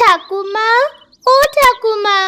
ঠাকুমা, ও ঠাকুমা,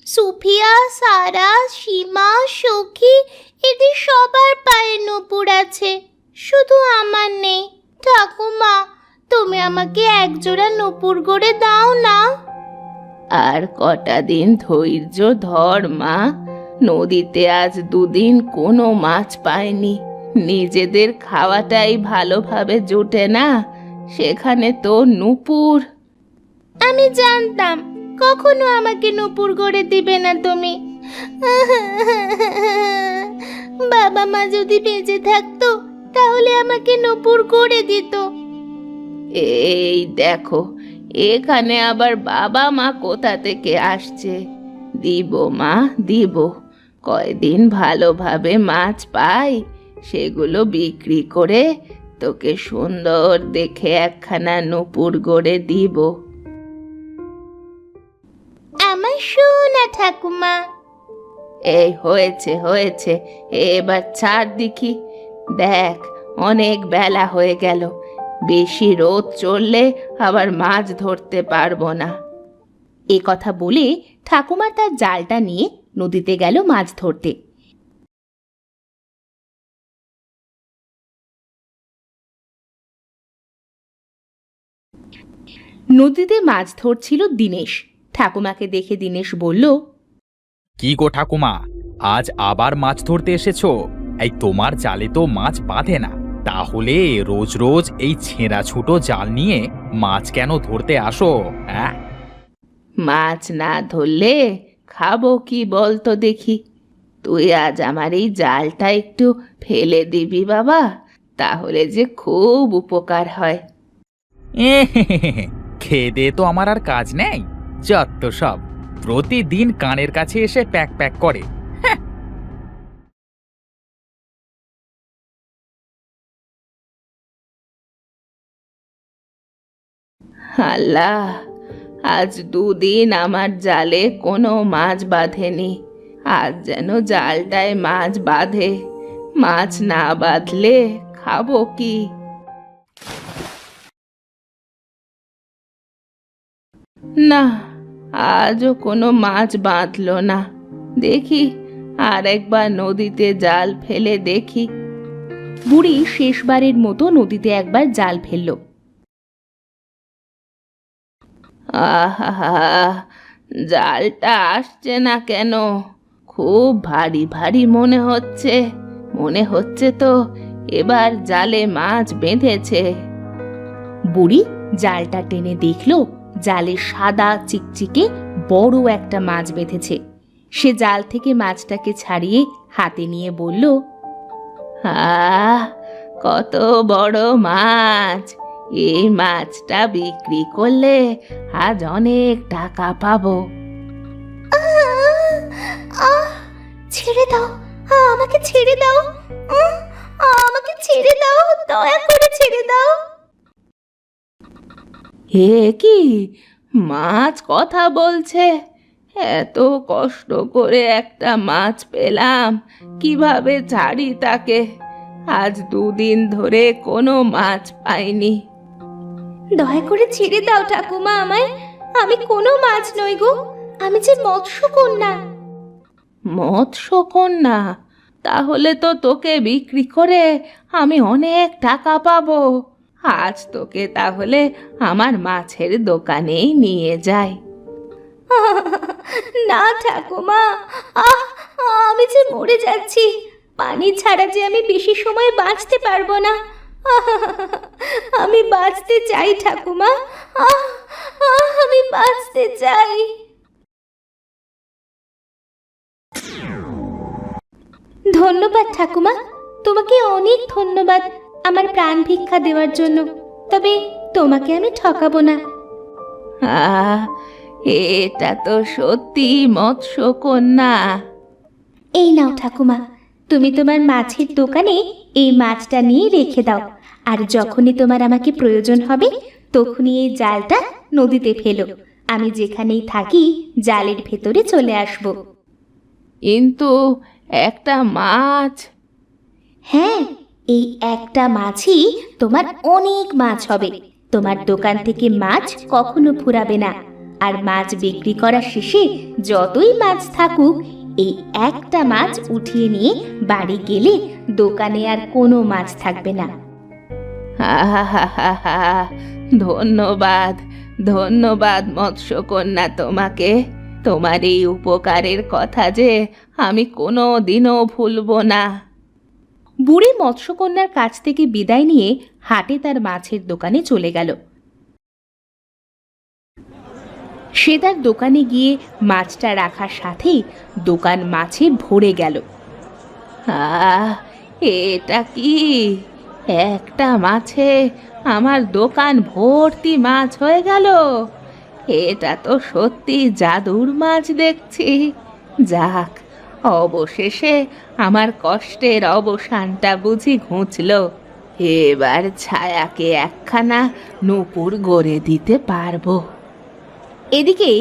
সুফিয়া, সারা, সীমা, সখী এদের সবার পায়ে নূপুর আছে, শুধু আমার নেই। ঠাকুমা, তুমি আমাকে একজোড়া নূপুর গড়ে দাও না। আর কটা দিন ধৈর্য ধর মা, নদীতে আজ দুদিন কোনো মাছ পায়নি। নিজেদের খাওয়াটাই ভালোভাবে জোটে না, সেখানে তো নূপুর। আমি জানতাম কখনো আমাকে নূপুর গড়ে দিবে না তুমি। বাবা মা যদি বেঁচে থাকতো তাহলে আমাকে নূপুর গড়ে দিত। এই দেখো, এখানে আবার বাবা মা কোথা থেকে আসছে। দিব মা, দিব। কয়দিন ভালোভাবে মাছ পাই, সেগুলো বিক্রি করে তোকে সুন্দর দেখে একখানা নূপুর গড়ে দিব। আমার সোনা ঠাকুমা। এই হয়েছে হয়েছে, এবার ছাড় দেখি। দেখ, অনেক বেলা হয়ে গেল, বেশি রোদ চললে আবার মাছ ধরতে পারবো না। এ কথা বলে ঠাকুমা তার জালটা নিয়ে নদীতে গেল মাছ ধরতে। নদীতে মাছ ধরছিল দীনেশ। ঠাকুমাকে দেখে দীনেশ বলল, কি গো ঠাকুমা, আজ আবার মাছ ধরতে এসেছো? এই তোমার জালে তো মাছ বাঁধে না, তাহলে রোজ রোজ এই ছেঁড়া ছুটো জাল নিয়ে মাছ কেন ধরতে আসো? হ্যাঁ, মাছ না ধরলে খাবো কি বলতো দেখি। তুই আজ আমার এই জালটা একটু ফেলে দিবি বাবা, তাহলে যে খুব উপকার হয়। খেয়ে দিয়ে তো আমার আর কাজ নেই, যত সব প্রতিদিন কানের কাছে এসে প্যাক প্যাক করে। আল্লাহ, আজ দুদিন আমার জালে কোনো মাছ বাঁধেনি, আজ যেন জালটায় মাছ বাঁধে। মাছ না বাঁধলে খাবো কি? না, আজও কোনো মাছ বাঁধলো না। দেখি আর একবার নদীতে জাল ফেলে দেখি। বুড়ি শেষবারের মতো নদীতে একবার জাল ফেলল। আহা, জালটা আসছে না কেন? খুব ভারী ভারী মনে হচ্ছে। মনে হচ্ছে তো এবার জালে মাছ বেঁধেছে। বুড়ি জালটা টেনে দেখল জালে সাদা চিকচিকে বড় একটা মাছ বেঁধেছে। সে জাল থেকে মাছটাকে ছাড়িয়ে হাতে নিয়ে বলল, আহ, কত বড় মাছ! এই মাছটা বিক্রি করলে আজ অনেক টাকা পাবো। ছেড়ে দাও, আমাকে ছেড়ে দাও, আমাকে ছেড়ে দাও, দয়া করে ছেড়ে দাও। হে কি, মাছ কথা বলছে? এত কষ্ট করে একটা মাছ পেলাম, কিভাবে ছাড়ি তাকে? আজ দুদিন ধরে কোনো মাছ পাইনি। দয়া করে ছেড়ে দাও ঠাকুমা আমায়, আমি কোনো মাছ নই গো, আমি যে মৎস্যকন্যা। মৎস্যকন্যা? তাহলে তো তোকে বিক্রি করে আমি অনেক টাকা পাবো। আজ তোকে তাহলে আমার মাছের দোকানেই নিয়ে যাই। না ঠাকুমা, আমি যে মরে যাচ্ছি, পানি ছাড়া যে আমি বেশি সময় বাঁচতে পারবো না। আমি বাঁচতে চাই ঠাকুমা, আমি বাঁচতে চাই। ধন্যবাদ ঠাকুমা, তোমাকে অনেক ধন্যবাদ আমার প্রাণ ভিক্ষা দেওয়ার জন্য। তবে তোমাকে আমি ঠকাবো না। এটা তো সত্যি মৎস্যকন্যা। এই নাও ঠাকুমা, তুমি তোমার মাছের দোকানে এই মাছটা নিয়ে রেখে দাও, আর যখনই তোমার আমাকে প্রয়োজন হবে তখনই এই জালটা নদীতে ফেলো। আমি যেখানেই থাকি জালের ভেতরে চলে আসব। কিন্তু একটা মাছ? হ্যাঁ, এই একটা মাছই তোমার অনেক মাছ হবে। তোমার দোকান থেকে মাছ কখনো ফুরাবে না। আর মাছ বিক্রি করা শেষে যতই মাছ থাকুক এই একটা মাছ উঠিয়ে নিয়ে বাড়ি গেলে দোকানে আর কোনো মাছ থাকবে না। আহাহাহাহা, ধন্যবাদ ধন্যবাদ মৎস্যকন্যা তোমাকে। তোমার এই উপকারের কথা যে আমি কোনো দিনও ভুলবো না। বুড়ি মৎস্যকন্যার কাছ থেকে বিদায় নিয়ে হাটে তার মাছের দোকানে চলে গেল। সে তার দোকানে গিয়ে মাছটা রাখার সাথেই দোকান মাছে ভরে গেল। এটা কি? একটা মাছে আমার দোকান ভর্তি মাছ হয়ে গেল। এটা তো সত্যি জাদুর মাছ দেখছি। যাক, অবশেষে আমার কষ্টের অবসানটা বুঝি ঘুচল। এবার ছায়াকে একখানা নূপুর গড়ে দিতে পারবো। এদিকে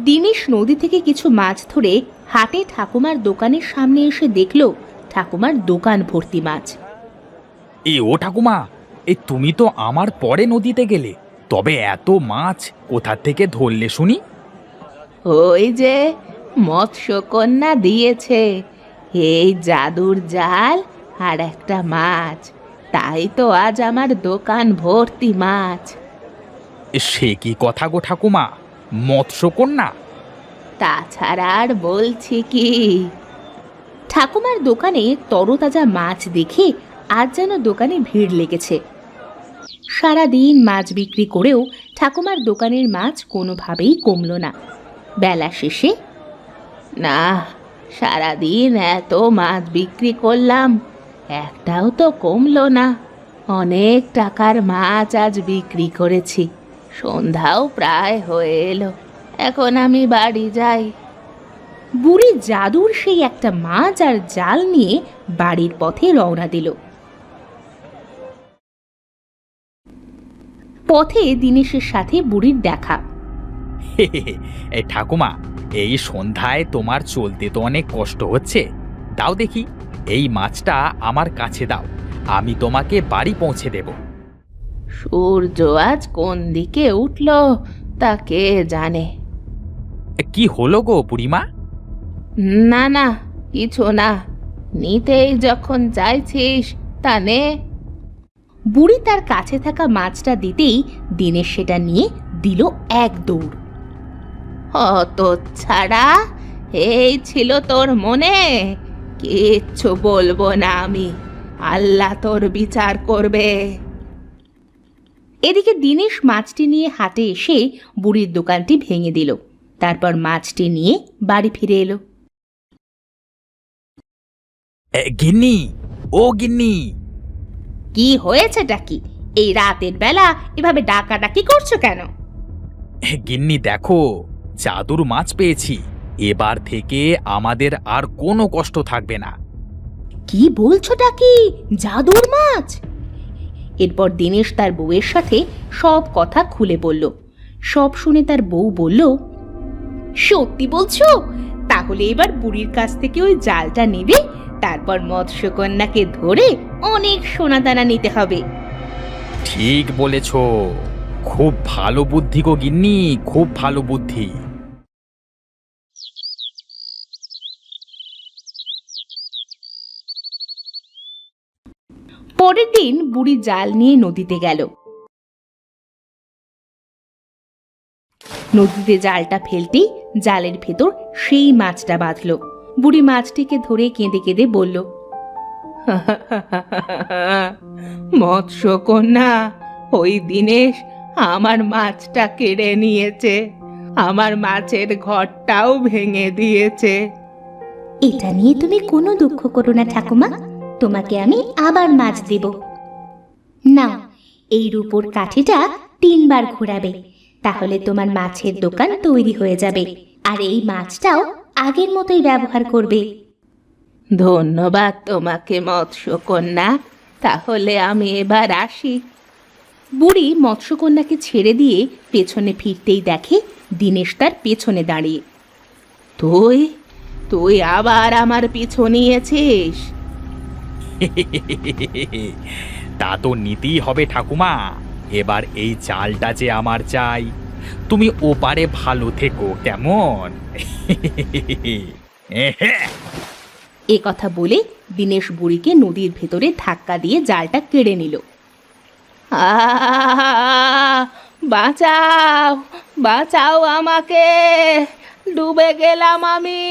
দিনেশ নদী থেকে কিছু মাছ ধরে হাটে ঠাকুমার দোকানের সামনে এসে দেখল ঠাকুমার দোকান ভর্তি মাছ। ও ঠাকুমা, তুমি তো আমার পরে নদীতে গেলে, তবে এত মাছ কোথা থেকে ধরলে শুনি? ওই যে মৎস্যকন্যা দিয়েছে, এই জাদুর জাল আর একটা মাছ, তাই তো আজ আমার দোকান ভর্তি মাছ। সে কি কথা গো ঠাকুমা, মৎস্যকন্যা? তাছাড়া আর বলছি কি। ঠাকুমার দোকানে তরতাজা মাছ দেখে আজ যেন দোকানে ভিড় লেগেছে। সারাদিন মাছ বিক্রি করেও ঠাকুমার দোকানের মাছ কোনোভাবেই কমল না। বেলা শেষে, না, সারাদিন এত মাছ বিক্রি করলাম, একটাও তো কমলো না। অনেক টাকার মাছ আজ বিক্রি করেছি। সন্ধ্যাও প্রায় হয়ে এলো, এখন আমি বাড়ি যাই। বুড়ি জাদুর সেই একটা মাছ আর জাল নিয়ে বাড়ির পথে রওনা দিল। পথে দিনেশের সাথে বুড়ির দেখা। ঠাকুমা, এই সন্ধ্যায় তোমার চলতে তো অনেক কষ্ট হচ্ছে, দাও দেখি এই মাছটা আমার কাছে দাও, আমি তোমাকে বাড়ি পৌঁছে দেব। সূর্য আজ কোন দিকে উঠল তা কে জানে। কি হলো গো বুড়িমা? না না, কিছু না, নিতেই যখন চাইছিস তা নে। বুড়ি তার কাছে থাকা মাছটা দিতেই দিনেশ সেটা নিয়ে দিল এক দৌড়। অত ছাড়া এই ছিল তোর মনে? কিচ্ছু বলবো না আমি, আল্লাহ তোর বিচার করবে। এদিকে দিনেশ মাছটি নিয়ে হাটে এসে বুড়ির দোকানটি ভেঙে দিল। তারপর মাছটি নিয়ে বাড়ি ফিরে এলো। গিন্নি, ও গিন্নি! কি হয়েছেটা কি? এই রাতের বেলা এভাবে ডাকাডাকি করছো কেন? গিন্নি দেখো, জাদুর মাছ পেয়েছি, এবার থেকে আমাদের আর কোনো কষ্ট থাকবে না। কি বলছোটা কি? জাদুর মাছ? এরপর দিনেশ তার বউয়ের সাথে সব কথা খুলে বলল। সব শুনে তার বউ বলল, সত্যি বলছো? তাহলে এবার বুড়ির কাছ থেকে ওই জালটা নেবে, তারপর মৎস্যকন্যাকে ধরে অনেক সোনাদানা নিতে হবে। ঠিক বলেছ, খুব ভালো বুদ্ধি গো গিন্নি, খুব ভালো বুদ্ধি। পরের দিন বুড়ি জাল নিয়ে নদীতে গেল। নদীতে জালটা ফেলতেই জালের ভেতর সেই মাছটা বাঁধল। বুড়ি মাছটিকে ধরে কেঁদে কেঁদে বলল, মৎস্যকন্যা, ওই দিনেশ আমার মাছটা কেড়ে নিয়েছে, আমার মাছের ঘরটাও ভেঙে দিয়েছে। এটা নিয়ে তুমি কোনো দুঃখ করো না ঠাকুমা, তোমাকে আমি আবার মাছ দেব। না, এই রূপোর কাঠিটা 3 বার ঘোরাবে, তাহলে তোমার মাছের দোকান তৈরি হয়ে যাবে, আর এই মাছটাও আগের মতোই ব্যবহার করবে। ধন্যবাদ তোমাকে মৎস্যকন্যা, তাহলে আমি এবার আসি। বুড়ি মৎস্যকন্যাকে ছেড়ে দিয়ে পেছনে ফিরতেই দেখে দিনেশ তার পেছনে দাঁড়িয়ে। তুই তুই আবার আমার পিছু নিয়েছিস? তা তো নিতেই হবে ঠাকুমা, এবার এই জালটা যে আমার চাই, তুমি ওপারে ভালো থেকো কেমন? এ কথা বলে দীনেশ বুড়িকে নদীর ভেতরে ধাক্কা দিয়ে জালটা কেড়ে নিল। বাঁচাও, বাঁচাও আমাকে, ডুবে গেলাম আমি।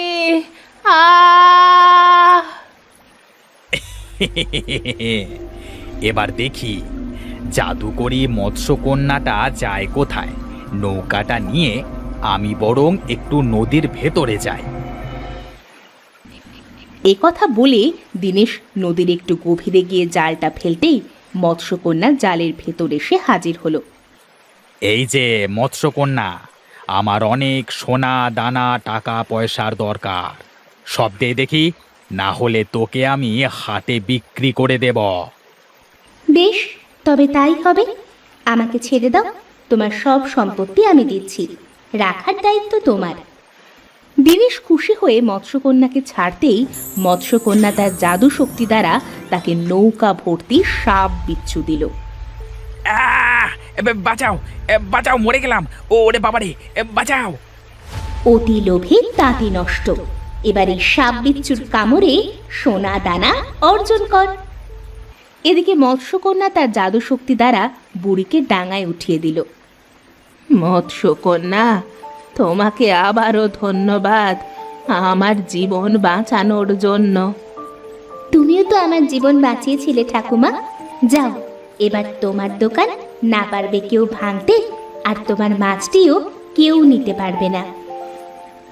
এবার দেখি জাদুকরি মৎস্যকন্যাটা যায় কোথায়। নৌকাটা নিয়ে আমি বরং একটু নদীর ভেতরে যাই। এ কথা বলে দীনেশ নদীর একটু গভীরে গিয়ে জালটা ফেলতেই মৎস্যকন্যা জালের ভেতর এসে হাজির হলো। এই যে মৎস্যকন্যা, আমার অনেক সোনা দানা টাকা পয়সার দরকার, সব দে দেখি, না হলে তোকে আমি হাটে বিক্রি করে দেব। বেশ, তবে তাই হবে। আমাকে ছেড়ে দাও, তোমার সব সম্পত্তি আমি দিচ্ছি, রাখার দায়িত্ব তোমার। দীনেশ খুশি হয়ে মৎস্যকন্যাকে ছাড়তেই মৎস্যকন্যা তার জাদু শক্তি দ্বারা তাকে নৌকা ভর্তি সাপ বিচ্ছু দিল। বাঁচাও, বাঁচাও, মরে গেলাম, ওরে বাবারে, বাঁচাও। অতি লোভে তাঁতি নষ্ট। এবার এই সাপ বিচ্ছুর কামড়ে সোনা দানা অর্জন কর। এদিকে মৎস্যকন্যা তার জাদু শক্তি দ্বারা বুড়িকে ডাঙায় উঠিয়ে দিল। মৎস্যকন্যা, তোমাকে আবারও ধন্যবাদ আমার জীবন বাঁচানোর জন্য। তুমিও তো আমার জীবন বাঁচিয়েছিলে ঠাকুমা। যাও, এবার তোমার দোকান না পারবে কেউ ভাঙতে, আর তোমার মাছটিও কেউ নিতে পারবে না।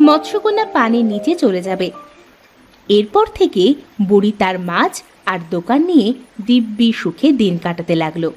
মৎস্যকন্যা পানির নিচে চলে যাবে। এরপর থেকে বুড়ি তার মাছ আর দোকান নিয়ে দিব্যি সুখে দিন কাটাতে লাগলো।